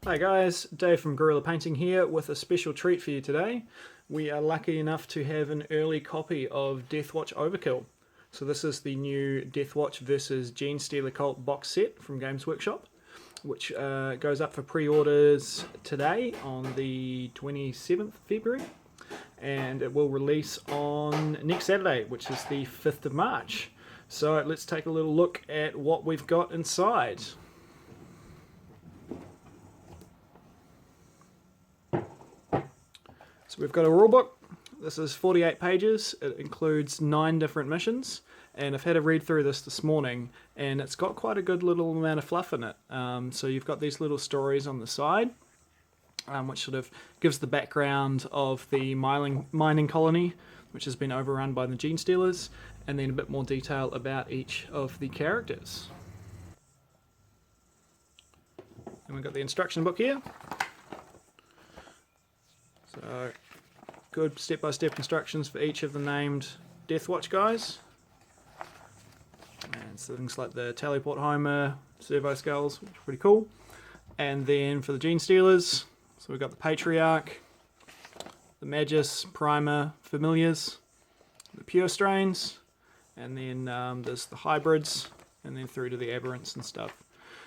Hi guys, Dave from Gorilla Painting here with a special treat for you today. We are lucky enough to have an early copy of Deathwatch Overkill. So this is the new Deathwatch vs Genestealer Cult box set from Games Workshop, which goes up for pre-orders today on the 27th February, and it will release on next Saturday, which is the 5th of March. So let's take a little look at what we've got inside. So we've got a rulebook. This is 48 pages. It includes 9 different missions, and I've had a read through this morning, and it's got quite a good little amount of fluff in it. So you've got these little stories on the side, which sort of gives the background of the mining colony, which has been overrun by the Genestealers, and then a bit more detail about each of the characters. And we've got the instruction book here. So, good step-by-step instructions for each of the named Deathwatch guys. And so things like the teleport homer, servo skulls, which are pretty cool. And then for the Genestealers, so we've got the Patriarch, the Magus, Primer, Familiars, the Pure Strains, and then there's the Hybrids, and then through to the Aberrants and stuff.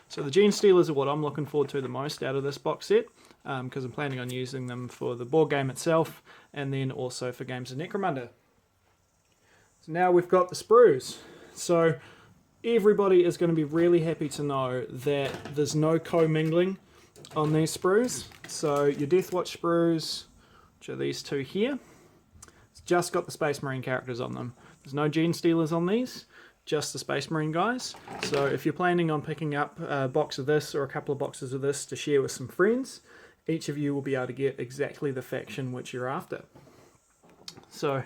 So the Genestealers are what I'm looking forward to the most out of this box set, because I'm planning on using them for the board game itself, and then also for games of Necromunda. So now we've got the sprues. So everybody is going to be really happy to know that there's no commingling on these sprues. So your Deathwatch sprues, which are these two here, it's just got the Space Marine characters on them. There's no Genestealers on these, just the Space Marine guys. So if you're planning on picking up a box of this or a couple of boxes of this to share with some friends, each of you will be able to get exactly the faction which you're after. So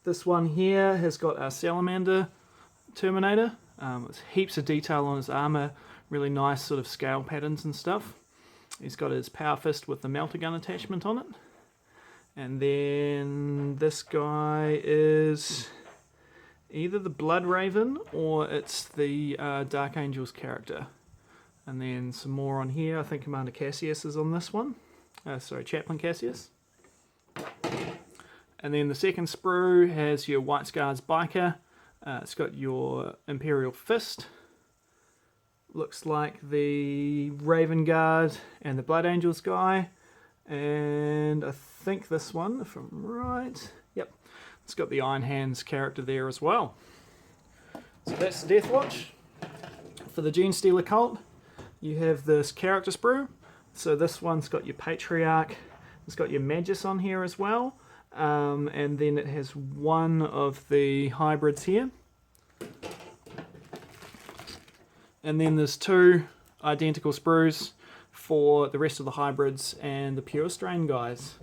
this one here has got a Salamander Terminator. There's heaps of detail on his armor, really nice sort of scale patterns and stuff. He's got his Power Fist with the melter gun attachment on it. And then this guy is either the Blood Raven or it's the Dark Angels character. And then some more on here. I think Commander Cassius is on this one. Sorry, Chaplain Cassius. And then the second sprue has your White Scars Biker. It's got your Imperial Fist. Looks like the Raven Guard and the Blood Angels guy. And I think this one, if I'm right, yep, it's got the Iron Hands character there as well. So that's the Deathwatch. For the Genestealer Cult, you have this character sprue. So this one's got your Patriarch, it's got your Magus on here as well, and then it has one of the hybrids here. And then there's 2 identical sprues for the rest of the hybrids and the Pure Strain guys.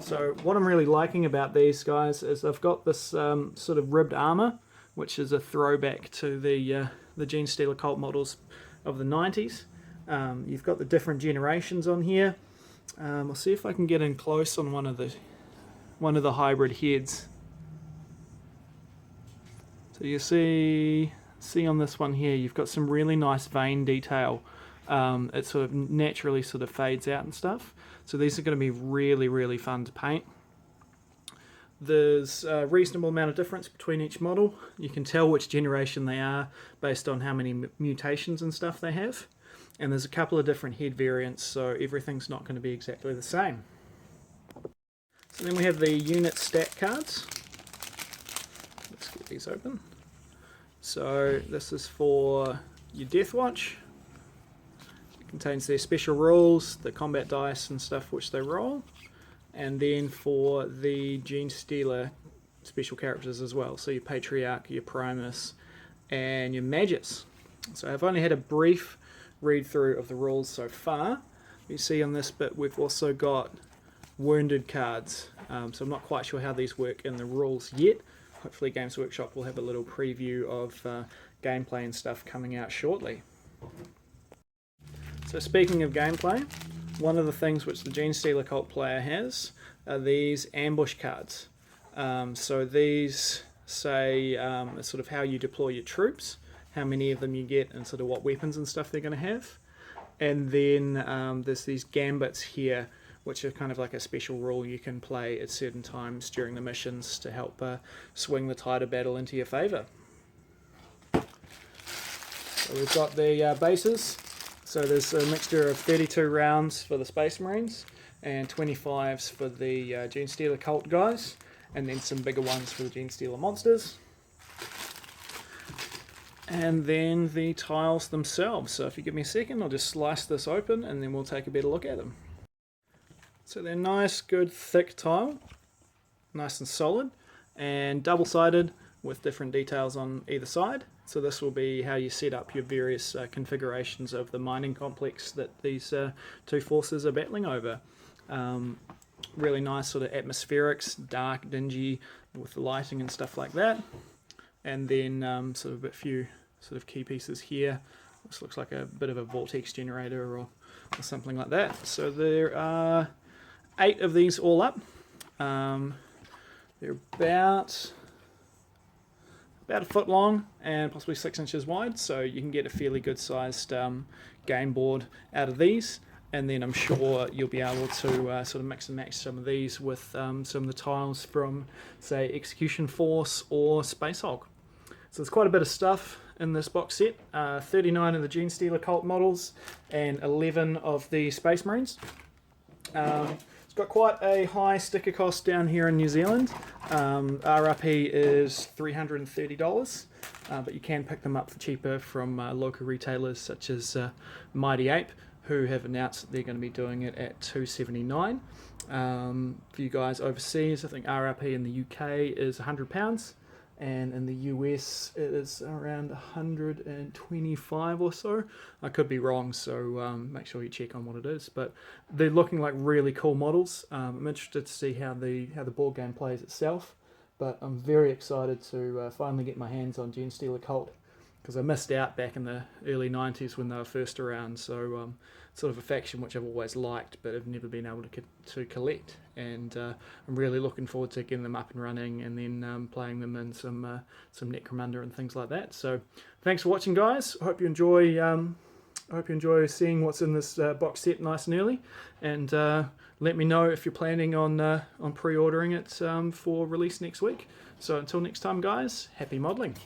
So what I'm really liking about these guys is they've got this sort of ribbed armor, which is a throwback to the Genestealer Cult models of the 90s. You've got the different generations on here. I'll see if I can get in close on one of the hybrid heads. So you see on this one here, you've got some really nice vein detail. It sort of naturally sort of fades out and stuff. So these are going to be really, really fun to paint. There's a reasonable amount of difference between each model. You can tell which generation they are based on how many mutations and stuff they have. And there's a couple of different head variants, so everything's not going to be exactly the same. So then we have the unit stat cards. Let's get these open. So this is for your Deathwatch. It contains their special rules, the combat dice and stuff which they roll. And then for the Genestealer special characters as well. So your Patriarch, your Primus, and your Magus. So I've only had a brief read through of the rules so far. You see on this bit we've also got wounded cards. So I'm not quite sure how these work in the rules yet. Hopefully Games Workshop will have a little preview of gameplay and stuff coming out shortly. So speaking of gameplay, one of the things which the Genestealer Cult player has are these ambush cards. So these say sort of how you deploy your troops, how many of them you get, and sort of what weapons and stuff they're going to have. And then there's these gambits here, which are kind of like a special rule you can play at certain times during the missions to help swing the tide of battle into your favour. So we've got the bases. So there's a mixture of 32 rounds for the Space Marines and 25s for the Genestealer Cult guys, and then some bigger ones for the Genestealer monsters. And then the tiles themselves. So if you give me a second, I'll just slice this open and then we'll take a better look at them. So they're nice, good, thick tile, nice and solid, and double-sided with different details on either side. So this will be how you set up your various configurations of the mining complex that these two forces are battling over. Really nice sort of atmospherics, dark, dingy, with the lighting and stuff like that. And then sort of a few sort of key pieces here. This looks like a bit of a vortex generator or something like that. So there are 8 of these all up. They're about a foot long and possibly 6 inches wide, so you can get a fairly good sized game board out of these. And then I'm sure you'll be able to sort of mix and match some of these with some of the tiles from, say, Execution Force or Space Hulk. So there's quite a bit of stuff in this box set. 39 of the Genestealer Cult models and 11 of the Space Marines. It's got quite a high sticker cost down here in New Zealand. RRP is $330, but you can pick them up for cheaper from local retailers such as Mighty Ape, who have announced that they're going to be doing it at $279. For you guys overseas, I think RRP in the UK is £100, and in the US it is around 125 or so. I could be wrong, so make sure you check on what it is. But they're looking like really cool models. I'm interested to see how the board game plays itself, but I'm very excited to finally get my hands on Genestealer Cult, because I missed out back in the early 90s when they were first around. So sort of a faction which I've always liked but have never been able to collect, and I'm really looking forward to getting them up and running and then playing them in some Necromunda and things like that. So thanks for watching, guys. I hope you enjoy seeing what's in this box set nice and early, and let me know if you're planning on pre-ordering it for release next week. So until next time, guys, happy modelling.